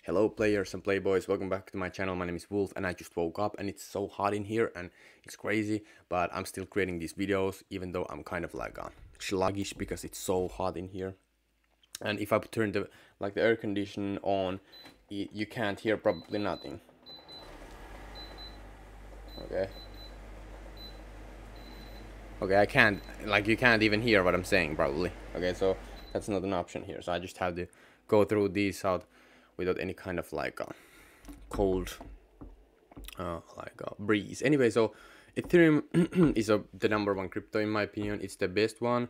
Hello players and playboys, welcome back to my channel. My name is Wolf and I just woke up and it's so hot in here and it's crazy, but I'm still creating these videos even though I'm kind of like sluggish because it's so hot in here. And if I turn the air conditioning on, you can't hear probably nothing. Okay, I can't, you can't even hear what I'm saying probably. Okay, so that's not an option here, so I just have to go through these out without any kind of cold breeze. Anyway, so Ethereum is the number one crypto in my opinion. It's the best one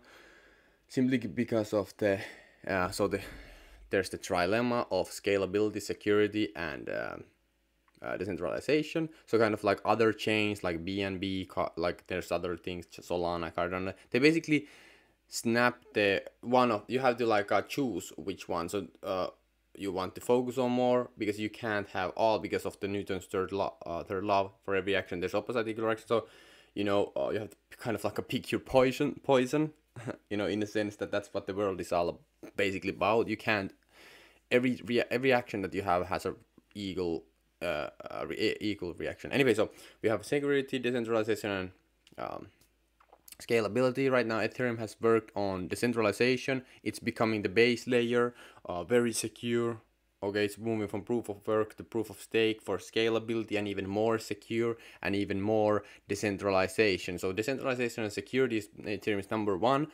simply because of the there's the trilemma of scalability, security, and decentralization. So kind of like other chains like BNB, there's other things, Solana, Cardano. They basically snap the one of, you have to choose which one. So you want to focus on more because you can't have all because of the Newton's third law. For every action there's opposite equal action. So you have to kind of pick your poison in the sense that that's what the world is all basically about. You can't, every action that you have has a equal reaction. Anyway, so we have security, decentralization, and scalability. Right now Ethereum has worked on decentralization. It's becoming the base layer, very secure. Okay, it's moving from proof of work to proof of stake for scalability and even more secure and even more decentralization. So decentralization and security is Ethereum's number one.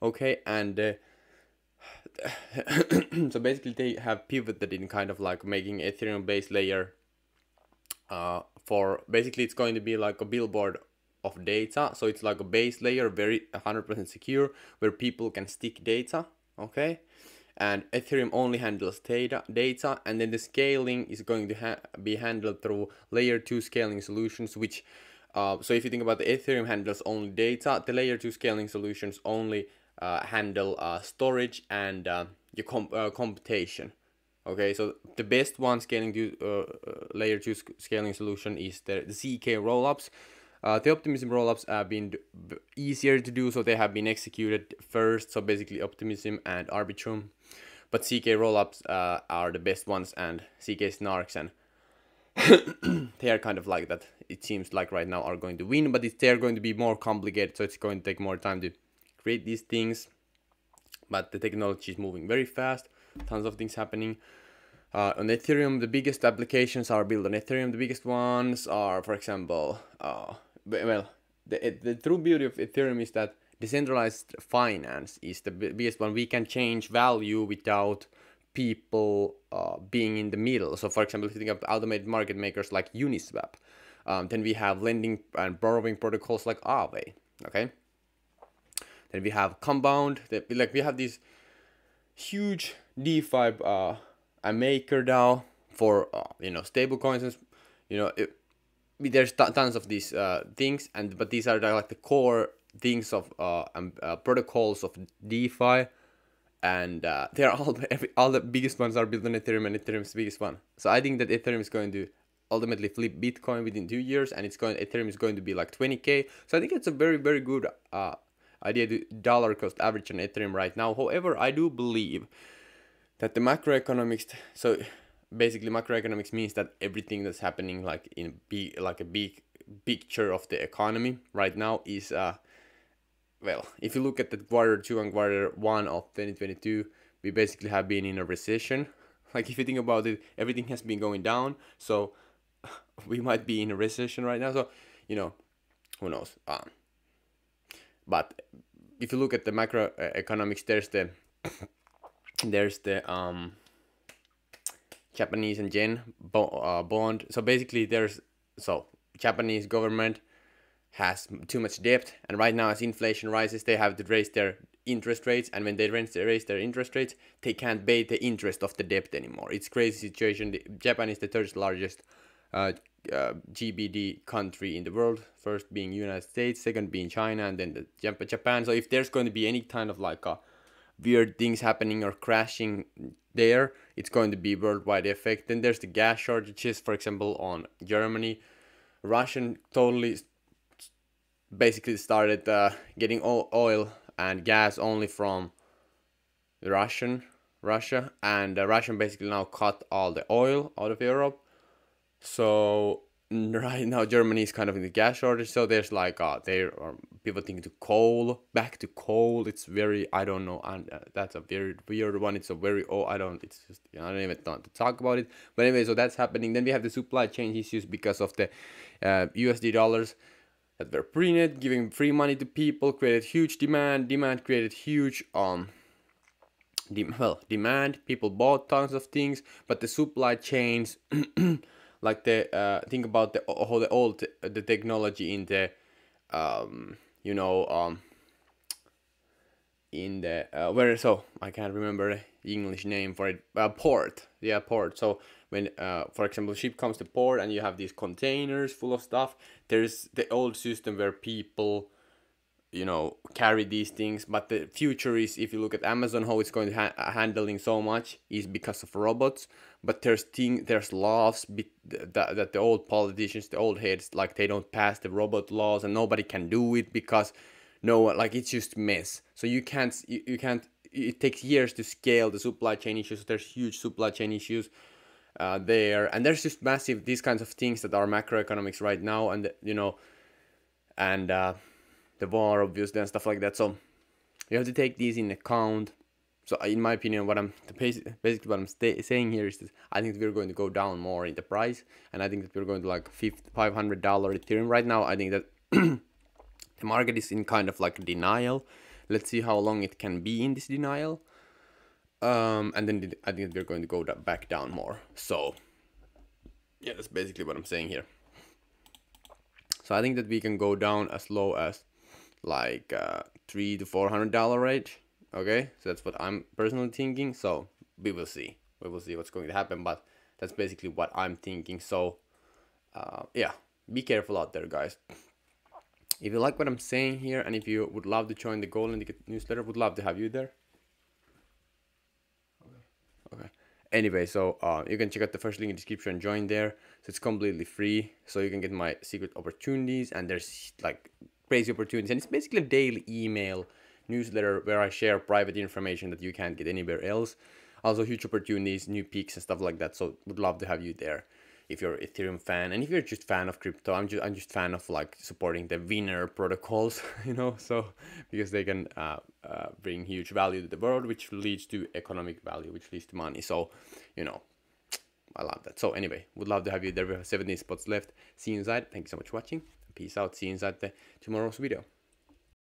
Okay, and so basically they have pivoted in kind of making Ethereum base layer for basically it's going to be like a billboard of data. So it's like a base layer, very 100% secure, where people can stick data. Okay, and Ethereum only handles data, and then the scaling is going to be handled through layer 2 scaling solutions, which so if you think about the Ethereum handles only data, the layer 2 scaling solutions only handle storage and your computation. Okay, so the best one scaling to layer 2 scaling solution is the ZK rollups. The Optimism rollups have been easier to do, so they have been executed first. So basically Optimism and Arbitrum, but ZK rollups are the best ones, and ZK snarks, and they are kind of like that. It seems like right now are going to win, but they're going to be more complicated, so it's going to take more time to create these things. But the technology is moving very fast, tons of things happening. On Ethereum, the biggest applications are built on Ethereum. The biggest ones are, for example, the true beauty of Ethereum is that decentralized finance is the biggest one. We can change value without people being in the middle. So for example, if you think of automated market makers like Uniswap, then we have lending and borrowing protocols like Aave. Okay, then we have Compound. We have these huge DeFi a MakerDAO for stable coins. There's tons of these things, but these are the core things of protocols of DeFi, and they're all the biggest ones are built on Ethereum, and Ethereum's the biggest one. So I think that Ethereum is going to ultimately flip Bitcoin within 2 years, and Ethereum is going to be like 20K. So I think it's a very, very good idea to dollar cost average on Ethereum right now. However, I do believe that the macroeconomics, so basically macroeconomics means that everything that's happening a big picture of the economy right now is well, if you look at the Q2 and Q1 of 2022, we basically have been in a recession. If you think about it, everything has been going down, so we might be in a recession right now. So who knows, but if you look at the macroeconomics, there's the Japanese and yen bond. So basically Japanese government has too much debt, and right now as inflation rises, they have to raise their interest rates, and when they raise their interest rates, they can't pay the interest of the debt anymore. It's crazy situation. Japan is the third largest GDP country in the world, first being United States, second being China, and then Japan. So if there's going to be any kind of weird things happening or crashing there, it's going to be worldwide effect. Then there's the gas shortages, for example, on Germany. Russian totally basically started getting oil and gas only from the Russian Russia, and Russia basically now cut all the oil out of Europe. So right now Germany is kind of in the gas shortage. So there's like there are people thinking to coal, back to coal. It's very, I don't know, and that's a very weird one. It's a very, oh, I don't, it's just, you know, I don't even want to talk about it. But anyway, so that's happening. Then we have the supply chain issues because of the USD dollars that were printed, giving free money to people, created huge demand. Demand created huge demand. People bought tons of things, but the supply chains, like the think about the how the old the technology in the you know in the where, so I can't remember the English name for it. Port, yeah, port. So when for example ship comes to port and you have these containers full of stuff, there's the old system where people, you know, carry these things. But the future is, if you look at Amazon, how it's going to handling so much is because of robots. But there's laws that the old politicians, the old heads, like they don't pass the robot laws, and nobody can do it because no one, like, it's just mess. So you can't it takes years to scale the supply chain issues. There's huge supply chain issues there, and there's just massive these kinds of things that are macroeconomics right now, and you know, and the war obviously and stuff like that. So you have to take these in account. So in my opinion, basically what I'm saying here is that I think that we're going to go down more in the price, and I think that we're going to like $500 Ethereum right now. I think that the market is in kind of like denial. Let's see how long it can be in this denial, and then I think that we're going to go back down more. So yeah, that's basically what I'm saying here. So I think that we can go down as low as like $300 to $400 range. Okay, so that's what I'm personally thinking. So we will see what's going to happen, but that's basically what I'm thinking. So yeah, be careful out there, guys. If you like what I'm saying here, and if you would love to join the Golden Ticket newsletter, would love to have you there. Okay. Anyway, so you can check out the first link in the description and join there. So it's completely free. So you can get my secret opportunities, and there's like crazy opportunities, and it's basically a daily email newsletter where I share private information that you can't get anywhere else. Also huge opportunities, new peaks and stuff like that. So would love to have you there if you're an Ethereum fan, and if you're just fan of crypto. I'm just fan of like supporting the winner protocols, you know, so because they can bring huge value to the world, which leads to economic value, which leads to money. So, you know, I love that. So anyway, would love to have you there. We have 17 spots left. See you inside. Thank you so much for watching. Peace out. See you inside tomorrow's video.